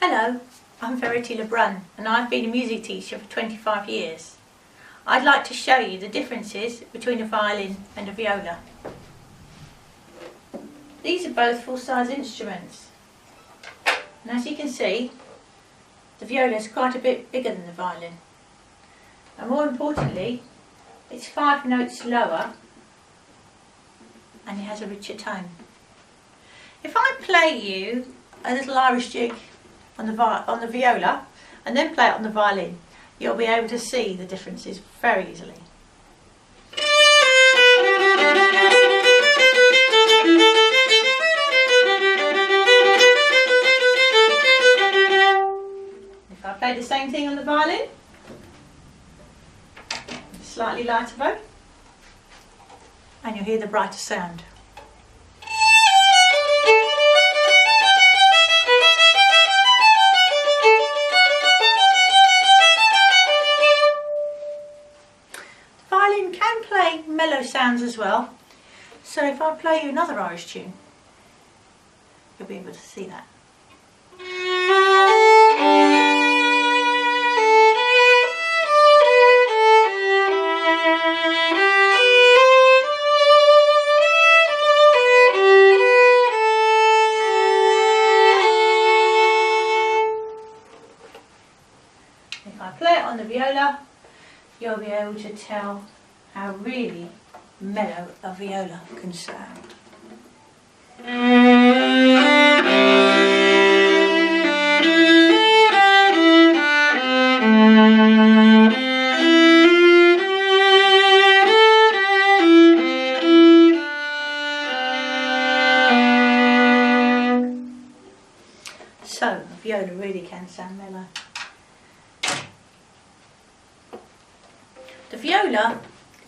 Hello, I'm Verity Le Brun and I've been a music teacher for 25 years. I'd like to show you the differences between a violin and a viola. These are both full-size instruments, and as you can see, the viola is quite a bit bigger than the violin, and more importantly, it's 5 notes lower and it has a richer tone. If I play you a little Irish jig on the viola and then play it on the violin, you'll be able to see the differences very easily. If I play the same thing on the violin, slightly lighter bow, and you'll hear the brighter sound. Violin can play mellow sounds as well, so if I play you another Irish tune, you'll be able to see that. If I play it on the viola, you'll be able to tell how really mellow a viola can sound. So, a viola really can sound mellow. The viola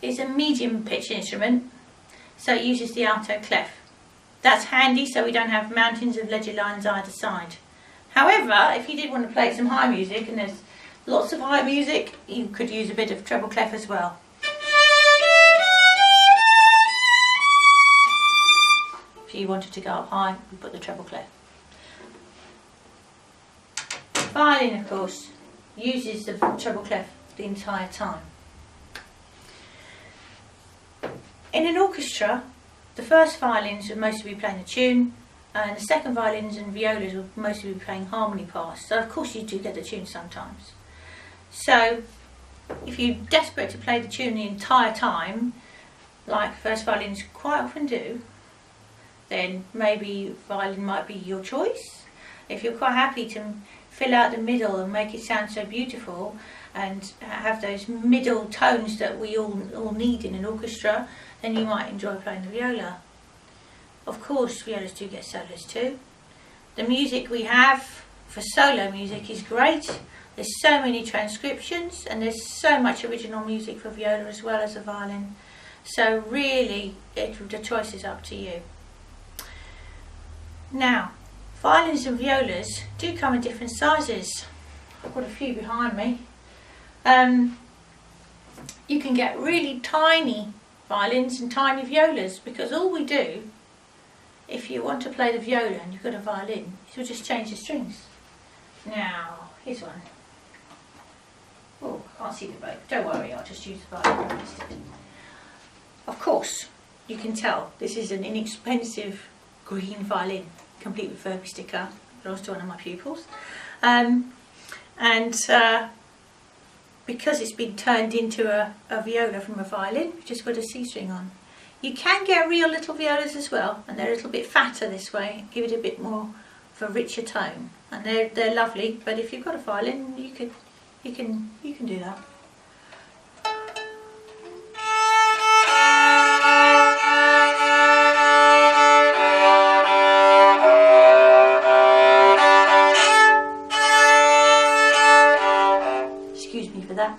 is a medium pitch instrument, so it uses the alto clef. That's handy so we don't have mountains of ledger lines either side. However, if you did want to play some high music, and there's lots of high music, you could use a bit of treble clef as well. If you wanted to go up high, you put the treble clef. Violin, of course, uses the treble clef the entire time. In an orchestra, the first violins would mostly be playing a tune, and the second violins and violas would mostly be playing harmony parts. So of course you do get the tune sometimes. So if you're desperate to play the tune the entire time, like first violins quite often do, then maybe violin might be your choice. If you're quite happy to fill out the middle and make it sound so beautiful and have those middle tones that we all need in an orchestra, then you might enjoy playing the viola. Of course, violas do get solos too. The music we have for solo music is great. There's so many transcriptions and there's so much original music for viola as well as the violin. So really, the choice is up to you. Now, violins and violas do come in different sizes. I've got a few behind me. You can get really tiny violins and tiny violas, because all we do, if you want to play the viola and you've got a violin, is we'll just change the strings. Now, here's one. Oh, I can't see the bow. Don't worry, I'll just use the violin instead. Of course, you can tell this is an inexpensive green violin, complete with Furby sticker, belongs to one of my pupils. Because it's been turned into a viola from a violin, we've just got a C string on. You can get real little violas as well, and they're a little bit fatter this way, give it a bit more of a richer tone, and they're lovely. But if you've got a violin, you can do that. Excuse me for that.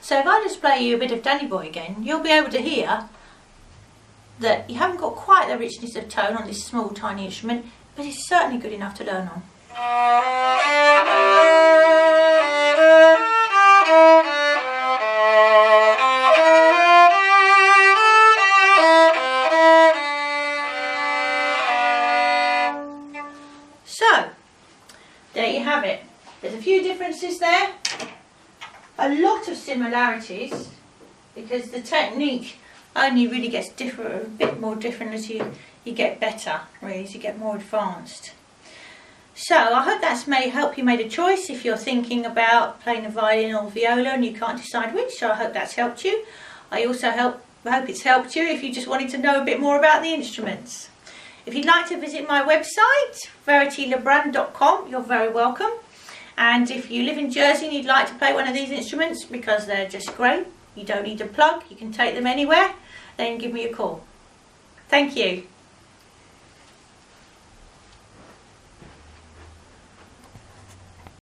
So if I just play you a bit of Danny Boy again, you'll be able to hear that you haven't got quite the richness of tone on this small tiny instrument, but it's certainly good enough to learn on. So, there you have There's a few differences there, a lot of similarities, because the technique only really gets different, a bit more different as you get better, really, as you get more advanced. So I hope that's help you made a choice if you're thinking about playing a violin or viola and you can't decide which. So I hope that's helped you. I also hope it's helped you if you just wanted to know a bit more about the instruments. If you'd like to visit my website, veritylebrun.com, you're very welcome. And if you live in Jersey and you'd like to play one of these instruments, because they're just great, you don't need a plug, you can take them anywhere, then give me a call. Thank you.